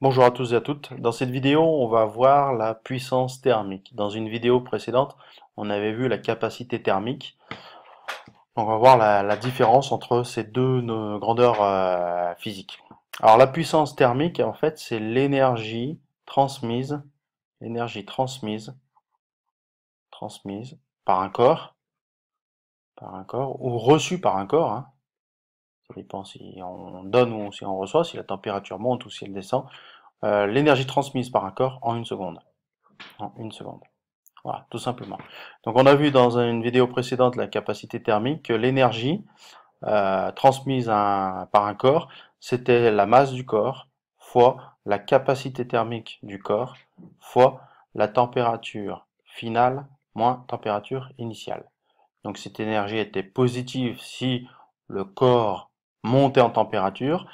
Bonjour à tous et à toutes. Dans cette vidéo, on va voir la puissance thermique. Dans une vidéo précédente, on avait vu la capacité thermique. On va voir la différence entre ces deux grandeurs physiques. Alors la puissance thermique, en fait, c'est l'énergie transmise par un corps, ou reçue par un corps, hein. Ça dépend si on donne ou si on reçoit, si la température monte ou si elle descend. L'énergie transmise par un corps en une seconde. En une seconde. Voilà, tout simplement. Donc on a vu dans une vidéo précédente la capacité thermique que l'énergie transmise par un corps, c'était la masse du corps fois la capacité thermique du corps fois la température finale moins température initiale. Donc cette énergie était positive si le corps montait en température,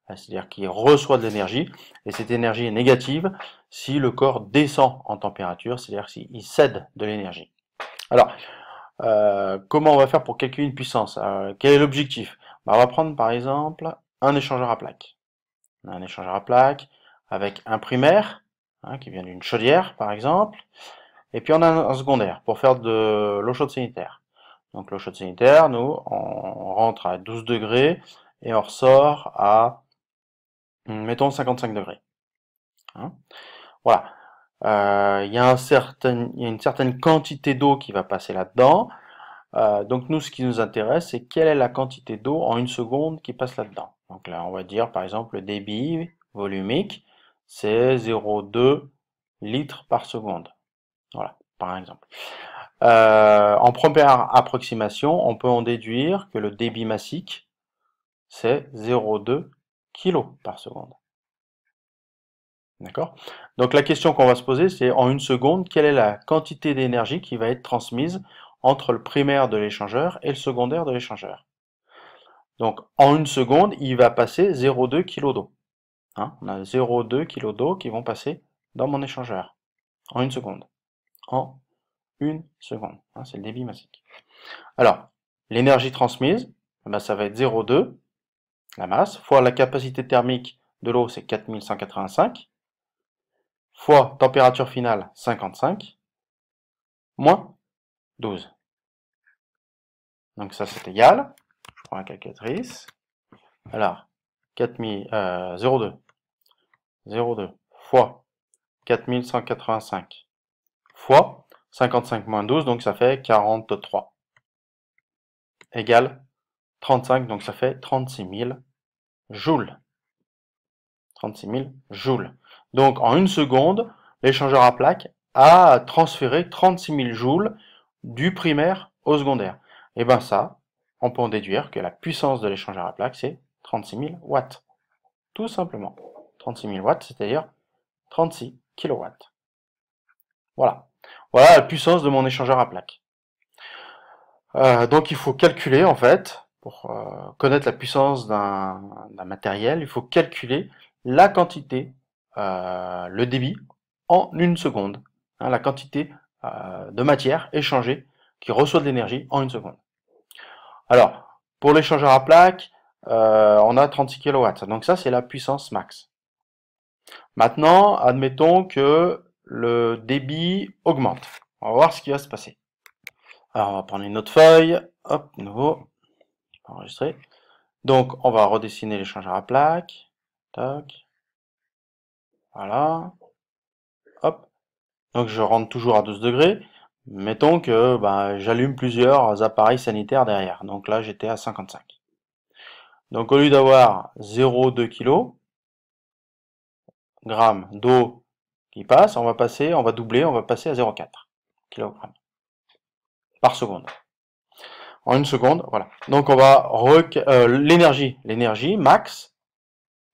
c'est-à-dire qu'il reçoit de l'énergie, et cette énergie est négative si le corps descend en température, c'est-à-dire s'il cède de l'énergie. Alors, comment on va faire pour calculer une puissance? Quel est l'objectif? On va prendre par exemple un échangeur à plaques. On a un échangeur à plaques avec un primaire, hein, qui vient d'une chaudière par exemple, et puis on a un secondaire pour faire de l'eau chaude sanitaire. Donc l'eau chaude sanitaire, nous, on rentre à 12 degrés et on ressort à, mettons, 55 degrés. Hein. Voilà. Il y a une certaine quantité d'eau qui va passer là-dedans. Donc nous, ce qui nous intéresse, c'est quelle est la quantité d'eau en une seconde qui passe là-dedans. Donc là, on va dire, par exemple, le débit volumique, c'est 0,2 litres par seconde. Voilà, par exemple. En première approximation, on peut en déduire que le débit massique, c'est 0,2 kg par seconde. D'accord? Donc la question qu'on va se poser, c'est en une seconde, quelle est la quantité d'énergie qui va être transmise entre le primaire de l'échangeur et le secondaire de l'échangeur? Donc en une seconde, il va passer 0,2 kg d'eau. Hein, on a 0,2 kg d'eau qui vont passer dans mon échangeur. En une seconde. En une seconde. Hein, c'est le débit massique. Alors, l'énergie transmise, eh ben, ça va être 0,2, la masse, fois la capacité thermique de l'eau, c'est 4185, fois température finale, 55, moins 12. Donc ça, c'est égal. Je prends la calculatrice. Alors, 0,2 fois 4185 fois 55 moins 12, donc ça fait 43, égale 35, donc ça fait 36 000 joules. 36 000 joules. Donc en une seconde, l'échangeur à plaques a transféré 36 000 joules du primaire au secondaire. Et bien ça, on peut en déduire que la puissance de l'échangeur à plaques, c'est 36 000 watts. Tout simplement. 36 000 watts, c'est-à-dire 36 kilowatts. Voilà. Voilà la puissance de mon échangeur à plaques. Donc il faut calculer en fait, pour connaître la puissance d'un matériel, il faut calculer la quantité, le débit en une seconde. Hein, la quantité de matière échangée qui reçoit de l'énergie en une seconde. Alors, pour l'échangeur à plaques, on a 36 kW. Donc ça, c'est la puissance max. Maintenant, admettons que le débit augmente. On va voir ce qui va se passer. Alors, on va prendre une autre feuille. Hop, nouveau. Enregistrer. Donc, on va redessiner l'échangeur à plaques. Tac. Voilà. Hop. Donc, je rentre toujours à 12 degrés. Mettons que j'allume plusieurs appareils sanitaires derrière. Donc là, j'étais à 55. Donc, au lieu d'avoir 0,2 kg d'eau qui passe, on va doubler, on va passer à 0,4 kg par seconde. En une seconde, voilà. Donc, on va l'énergie max,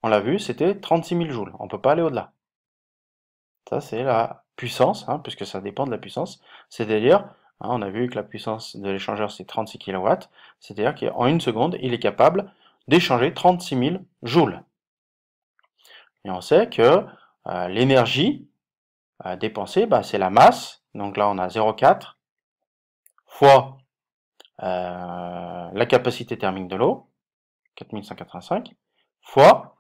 on l'a vu, c'était 36 000 joules. On ne peut pas aller au-delà. Ça, c'est la puissance, hein, puisque ça dépend de la puissance. C'est-à-dire, hein, on a vu que la puissance de l'échangeur, c'est 36 kW. C'est-à-dire qu'en une seconde, il est capable d'échanger 36 000 joules. Et on sait que l'énergie dépensée, c'est la masse. Donc là, on a 0,4 fois la capacité thermique de l'eau, 4185, fois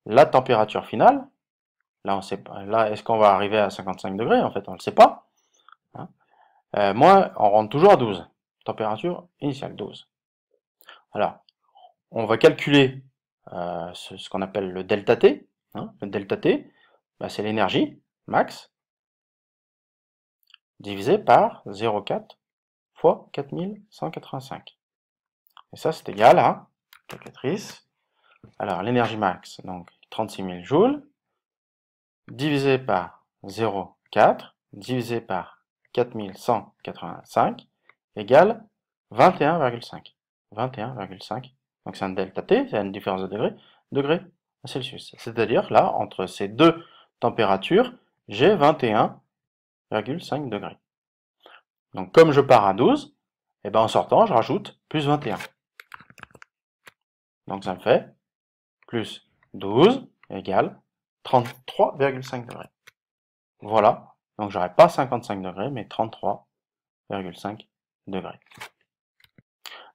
la température finale, Là, on sait pas. Là, est-ce qu'on va arriver à 55 degrés? En fait, on ne le sait pas. Hein. Moi, on rentre toujours à 12. Température initiale 12. Alors, on va calculer ce qu'on appelle le delta T. Hein. Le delta T, bah, c'est l'énergie max divisé par 0,4 fois 4185. Et ça, c'est égal à, calculatrice, alors l'énergie max, donc 36 000 joules, divisé par 0,4, divisé par 4185, égale 21,5. 21,5. Donc c'est un delta T, c'est une différence de degrés Celsius. C'est-à-dire, là, entre ces deux températures, j'ai 21,5 degrés. Donc comme je pars à 12, et ben en sortant, je rajoute plus 21. Donc ça me fait plus 12 égale 33,5 degrés. Voilà, donc j'aurai pas 55 degrés, mais 33,5 degrés.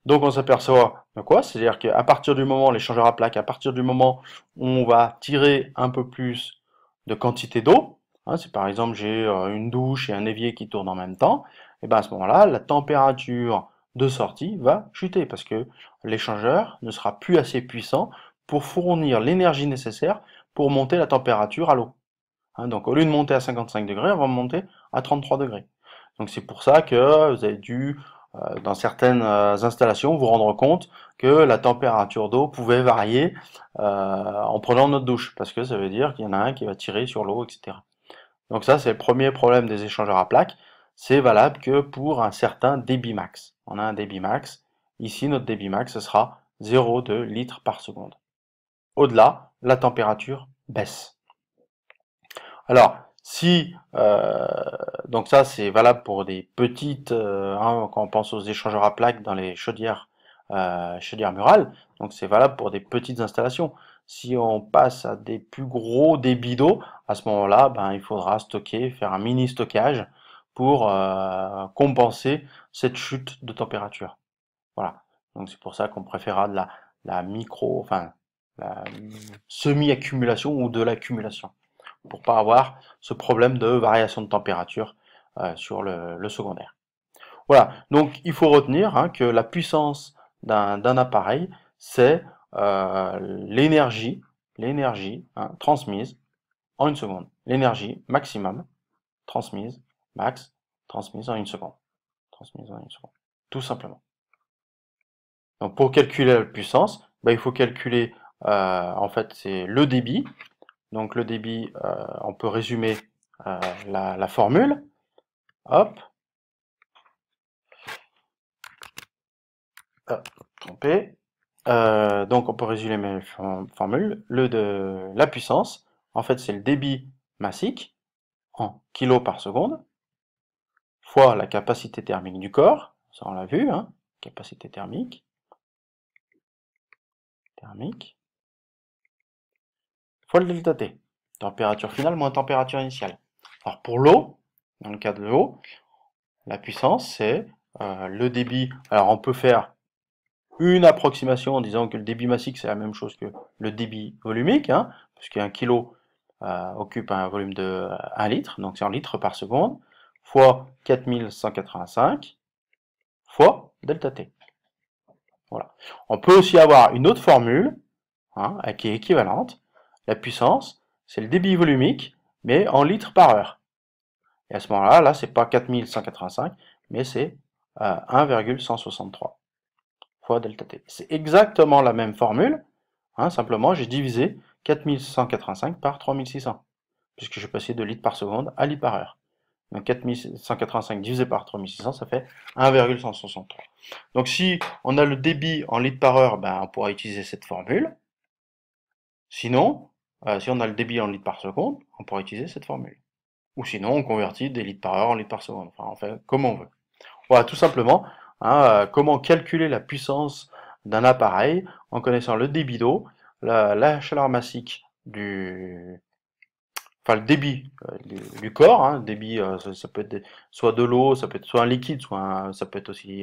Donc on s'aperçoit de quoi? C'est-à-dire qu'à partir du moment, l'échangeur à plaque, à partir du moment où on va tirer un peu plus de quantité d'eau, hein, si par exemple j'ai une douche et un évier qui tournent en même temps, et ben à ce moment-là, la température de sortie va chuter parce que l'échangeur ne sera plus assez puissant pour fournir l'énergie nécessaire pour monter la température à l'eau. Hein, donc au lieu de monter à 55 degrés, on va monter à 33 degrés. Donc c'est pour ça que vous avez dû, dans certaines installations, vous rendre compte que la température d'eau pouvait varier en prenant notre douche, parce que ça veut dire qu'il y en a un qui va tirer sur l'eau, etc. Donc ça, c'est le premier problème des échangeurs à plaques. C'est valable que pour un certain débit max. On a un débit max. Ici, notre débit max, ce sera 0,2 litres par seconde. Au-delà, la température baisse. Alors, si donc ça c'est valable pour des petites, hein, quand on pense aux échangeurs à plaques dans les chaudières murales, donc c'est valable pour des petites installations. Si on passe à des plus gros débits d'eau, à ce moment-là, ben, il faudra stocker, faire un mini stockage pour compenser cette chute de température. Voilà. Donc c'est pour ça qu'on préférera de la micro, enfin la semi-accumulation ou de l'accumulation, pour pas avoir ce problème de variation de température sur le secondaire. Voilà, donc il faut retenir hein, que la puissance d'un appareil, c'est l'énergie transmise en une seconde. L'énergie maximum transmise, transmise en une seconde. Transmise en une seconde, tout simplement. Donc pour calculer la puissance, bah, il faut calculer, en fait, c'est le débit. Donc le débit, on peut résumer la formule. Hop. Trompé. Donc on peut résumer mes formules. La puissance, en fait, c'est le débit massique en kilo par seconde, fois la capacité thermique du corps. Ça, on l'a vu, hein, capacité thermique. Fois le delta T. Température finale moins température initiale. Alors pour l'eau, dans le cas de l'eau, la puissance, c'est le débit. Alors on peut faire une approximation en disant que le débit massique, c'est la même chose que le débit volumique, hein, puisqu'un kilo occupe un volume de 1 litre, donc c'est en litres par seconde, fois 4185, fois delta T. Voilà. On peut aussi avoir une autre formule, hein, qui est équivalente. La puissance, c'est le débit volumique, mais en litres par heure. Et à ce moment-là, là, c'est pas 4185, mais c'est 1,163 fois delta T. C'est exactement la même formule, hein, simplement j'ai divisé 4185 par 3600, puisque je passais de litres par seconde à litres par heure. Donc 4185 divisé par 3600, ça fait 1,163. Donc si on a le débit en litres par heure, ben, on pourra utiliser cette formule. Sinon, si on a le débit en litres par seconde, on pourra utiliser cette formule. Ou sinon, on convertit des litres par heure en litres par seconde. Enfin, on fait comme on veut. Voilà, tout simplement, hein, comment calculer la puissance d'un appareil en connaissant le débit d'eau, la chaleur massique enfin le débit du corps, hein, débit, ça peut être soit de l'eau, ça peut être soit un liquide, ça peut être aussi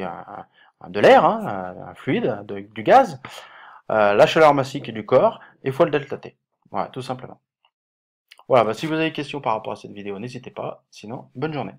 de l'air, hein, un fluide, du gaz, la chaleur massique du corps, et fois le delta T. Voilà, tout simplement. Voilà. Voilà, bah, si vous avez des questions par rapport à cette vidéo, n'hésitez pas. Sinon, bonne journée.